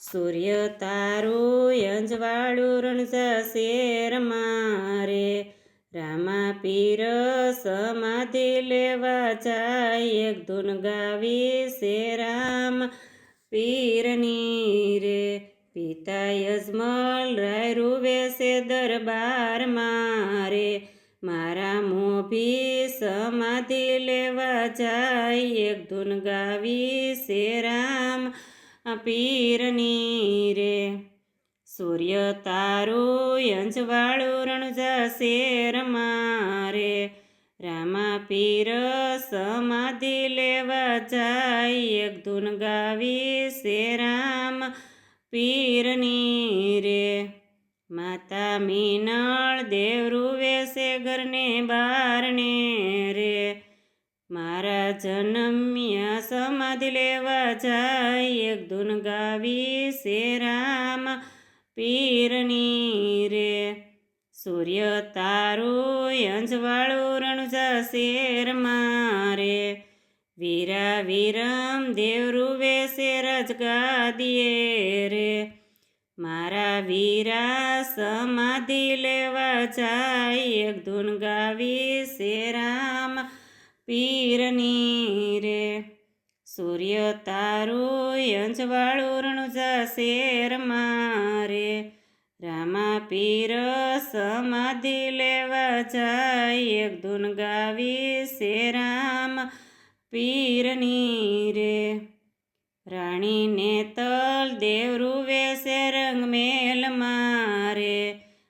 સૂર્ય તારું અંજવાળું રણજાશે રમારે, રામા પીર સમાધિ લેવા જાય, એક ધૂન ગાવી છે રામ પીરની રે. પિતા યજમલ રાય રૂવે છે દરબાર મારે, મારા મોભી સમાધિ લેવા જાય, એક ધૂન ગાવી છે રામ પીરની રે. સૂર્ય તારું અંજવાળું રણજાશે રમારે, રામા પીર સમાધિ લેવા જાય, એક ધૂન ગાવી છે રામ પીરની રે. માતા મીનળ દેવ રૂવે છે ઘરને બારને રે, મારા જન્મ્યા સમાધિ લેવા જાય, એક ધૂન ગાવી છે રામ પીરની રે. સૂર્ય તારું અંજવાળું રણજાશે રમારે, વીરા વિરમ દેવ રૂવે છે રાજગાદીએ રે, મારા વીરા સમાધિ લેવા જાય, એક ધૂન ગાવી છે રામ પીરની રે. સૂર્ય તારું અંજવાળું રણજાશે રમારે, રામા પીર સમાધિ લેવા જાય, એક ધૂન ગાવી છે રામ પીરની રે. રાણીને તલ દેવ રૂવે છે રંગમેલ મારે,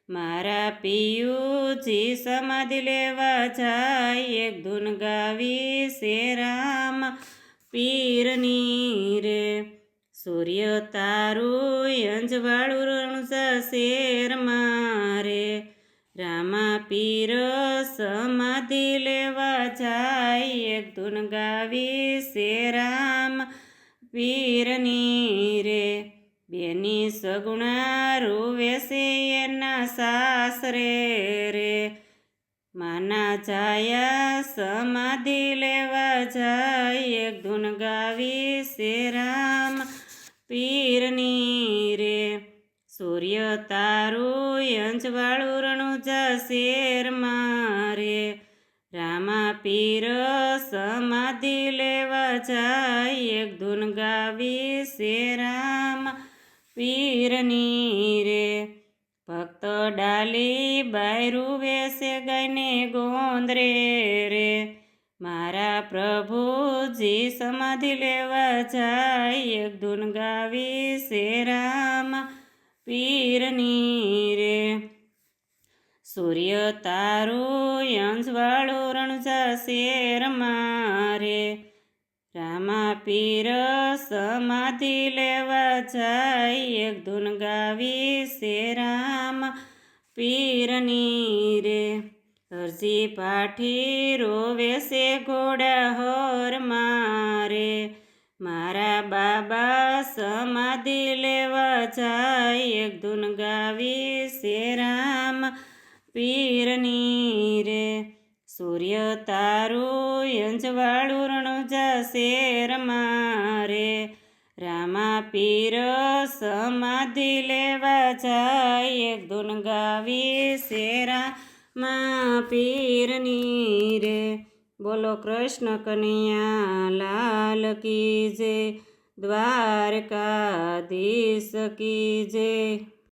મારા પિયુજી સમાધિ લેવા જાય, એક ધૂન ગાવી છે રામ પીરની રે. સૂર્ય તારું અંજવાળું રણજાશે રમારે, રામા પીર સમાધિ લેવા જાય, એક ધૂન ગાવી છે રામ પીરની રે. બેની સગુણા રૂવે છે એના સાસરે રે, માના જાયા સમાધિ લેવા જાય, એક ધૂન ગાવી છે રામ પીરની રે. સૂર્ય તારું અંજવાળું રણજાશે રમારે, રામા પીર સમાધિ લેવા જાય, એક ધૂન ગાવી છે રામ પીરની રે. ભક્ત ડાલી બાઈ રૂવે છે ગાયને ગોંદરે રે, મારા પ્રભુજી સમાધિ લેવા જાય, એક ધૂન ગાવી છે રામ પીરની રે. સૂર્ય તારું અંજવાળું રણજાશે રમારે, રામા પીર સમાધિ લેવા જાય, એક ધૂન ગાવી છે રામ પીરની રે. હરજી પાઠી રોવે છે ઘોડા હોર મારે, મારા બાબા સમાધિ લેવા જાય, એક ધૂન ગાવી છે રામ પીરની રે. સૂર્ય તારું અંજવાળું રણજાશે રમારે, રામા પીર સમાધિ લેવા જાય, એક ધૂન ગાવી છે રામા પીરની રે. બોલો કૃષ્ણ કનૈયા લાલ કી જય, દ્વારકાધીશ કી જય.